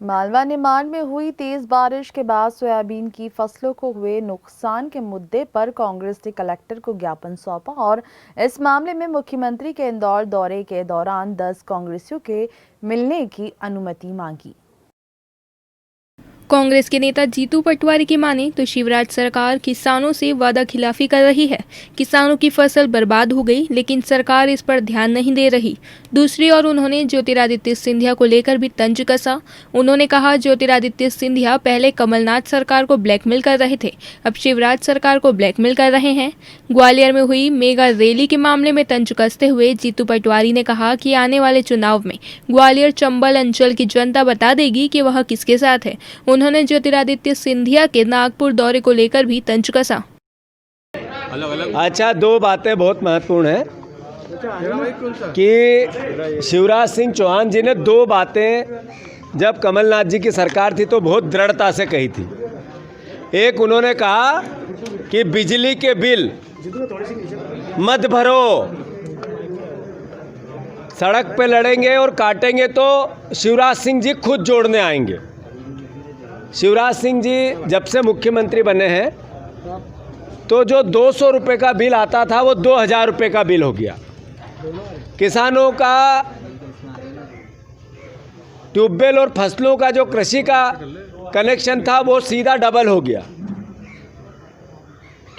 मालवा निमाड़ में हुई तेज बारिश के बाद सोयाबीन की फसलों को हुए नुकसान के मुद्दे पर कांग्रेस ने कलेक्टर को ज्ञापन सौंपा और इस मामले में मुख्यमंत्री के इंदौर दौरे के दौरान 10 कांग्रेसियों के मिलने की अनुमति मांगी। कांग्रेस के नेता जीतू पटवारी की माने तो शिवराज सरकार किसानों से वादा खिलाफी कर रही है। किसानों की फसल बर्बाद हो गई, लेकिन सरकार इस पर ध्यान नहीं दे रही। दूसरी ओर उन्होंने ज्योतिरादित्य सिंधिया को लेकर भी तंज कसा। उन्होंने कहा, ज्योतिरादित्य सिंधिया पहले कमलनाथ सरकार को ब्लैकमेल कर रहे थे, अब शिवराज सरकार को ब्लैकमेल कर रहे हैं। ग्वालियर में हुई मेगा रैली के मामले में तंज कसते हुए जीतू पटवारी ने कहा कि आने वाले चुनाव में ग्वालियर चंबल अंचल की जनता बता देगी कि वह किसके साथ है। उन्होंने ज्योतिरादित्य सिंधिया के नागपुर दौरे को लेकर भी तंज कसा। अच्छा, दो बातें बहुत महत्वपूर्ण हैं कि शिवराज सिंह चौहान जी ने दो बातें जब कमलनाथ जी की सरकार थी तो बहुत दृढ़ता से कही थी। एक, उन्होंने कहा कि बिजली के बिल मत भरो, सड़क पे लड़ेंगे और काटेंगे तो शिवराज सिंह जी खुद जोड़ने आएंगे। शिवराज सिंह जी जब से मुख्यमंत्री बने हैं तो जो 200 रुपये का बिल आता था वो 2000 रुपये का बिल हो गया। किसानों का ट्यूबवेल और फसलों का जो कृषि का कनेक्शन था वो सीधा डबल हो गया।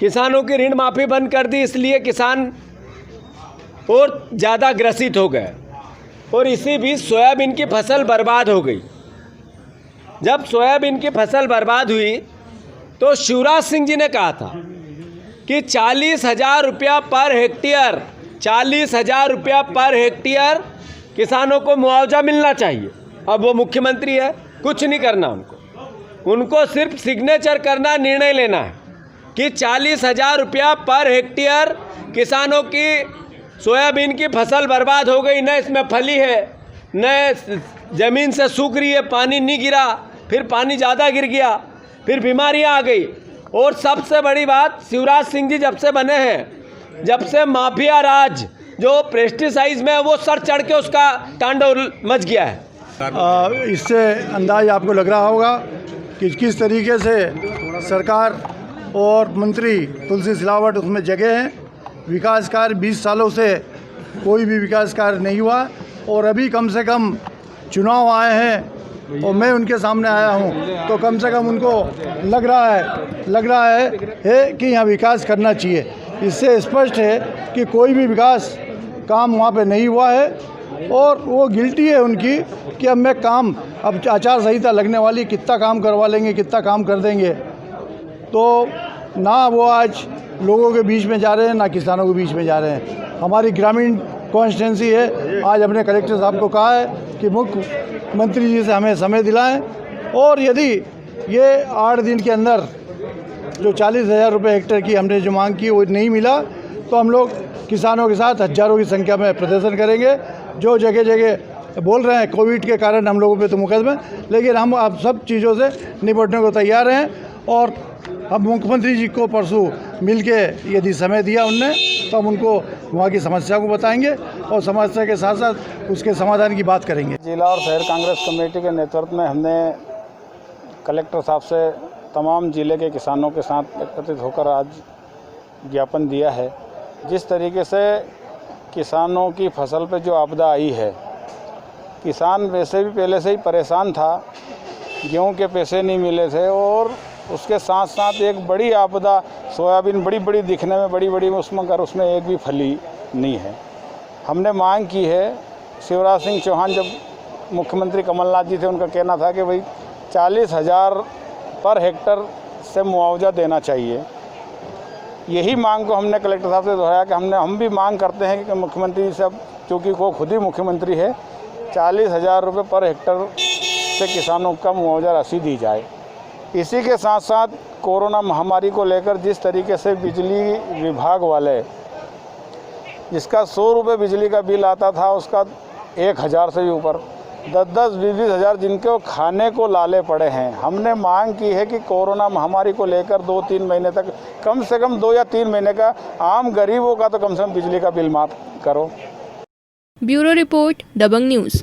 किसानों की ऋण माफ़ी बंद कर दी, इसलिए किसान और ज़्यादा ग्रसित हो गए और इसी बीच सोयाबीन की फसल बर्बाद हो गई। जब सोयाबीन की फसल बर्बाद हुई तो शिवराज सिंह जी ने कहा था कि 40,000 रुपया पर हेक्टेयर, 40,000 रुपया पर हेक्टेयर किसानों को मुआवजा मिलना चाहिए। अब वो मुख्यमंत्री है, कुछ नहीं करना उनको सिर्फ सिग्नेचर करना, निर्णय लेना है कि 40,000 रुपया पर हेक्टेयर किसानों की सोयाबीन की फसल बर्बाद हो गई, न इसमें फली है, न ज़मीन से सूख रही है, पानी नहीं गिरा, फिर पानी ज़्यादा गिर गया, फिर बीमारियां आ गई। और सबसे बड़ी बात, शिवराज सिंह जी जब से बने हैं, जब से माफिया राज जो पेस्टिसाइड्स में है वो सर चढ़ के उसका तांडव मच गया है। इससे अंदाज आपको लग रहा होगा कि किस तरीके से सरकार और मंत्री तुलसी सिलावट उसमें जगह हैं। विकास कार्य 20 सालों से कोई भी विकास कार्य नहीं हुआ और अभी कम से कम चुनाव आए हैं और मैं उनके सामने आया हूं तो कम से कम उनको लग रहा है कि यहाँ विकास करना चाहिए। इससे स्पष्ट है कि कोई भी विकास काम वहाँ पे नहीं हुआ है और वो गिल्टी है उनकी कि अब मैं काम, अब आचार संहिता लगने वाली, कितना काम करवा लेंगे, कितना काम कर देंगे। तो ना वो आज लोगों के बीच में जा रहे हैं, ना किसानों के बीच में जा रहे हैं। हमारी ग्रामीण कॉन्स्टिट्यूंसी है, आज हमने कलेक्टर साहब को कहा है कि मुख्यमंत्री जी से हमें समय दिलाएं और यदि ये 8 दिन के अंदर जो 40,000 रुपये हेक्टेयर की हमने जो मांग की वो नहीं मिला तो हम लोग किसानों के साथ हज़ारों की संख्या में प्रदर्शन करेंगे। जो जगह जगह बोल रहे हैं कोविड के कारण हम लोगों पे तो मुकदमे, लेकिन हम अब सब चीज़ों से निपटने को तैयार हैं और हम मुख्यमंत्री जी को परसों मिलके यदि समय दिया उनने तो हम उनको वहाँ की समस्या को बताएंगे और समस्या के साथ साथ उसके समाधान की बात करेंगे। जिला और शहर कांग्रेस कमेटी के नेतृत्व में हमने कलेक्टर साहब से तमाम ज़िले के किसानों के साथ एकत्रित होकर आज ज्ञापन दिया है। जिस तरीके से किसानों की फसल पर जो आपदा आई है, किसान वैसे भी पहले से ही परेशान था, गेहूं के पैसे नहीं मिले थे और उसके साथ साथ एक बड़ी आपदा, सोयाबीन बड़ी दिखने में बड़ी उसमें कर उसमें एक भी फली नहीं है। हमने मांग की है, शिवराज सिंह चौहान जब मुख्यमंत्री कमलनाथ जी थे उनका कहना था कि भाई 40,000 पर हेक्टर से मुआवजा देना चाहिए। यही मांग को हमने कलेक्टर साहब से दोहराया कि हम भी मांग करते हैं कि मुख्यमंत्री जी से, चूँकि वो खुद ही मुख्यमंत्री है, 40,000 रुपये पर हेक्टर से किसानों का मुआवजा राशि दी जाए। इसी के साथ साथ कोरोना महामारी को लेकर जिस तरीके से बिजली विभाग वाले, जिसका 100 रुपये बिजली का बिल आता था उसका 1,000 से भी ऊपर 10-10, 20-20 हज़ार जिनके खाने को लाले पड़े हैं। हमने मांग की है कि कोरोना महामारी को लेकर 2-3 महीने तक, कम से कम 2 या 3 महीने का आम गरीबों का तो कम से कम बिजली का बिल माफ़ करो। ब्यूरो रिपोर्ट, दबंग न्यूज़।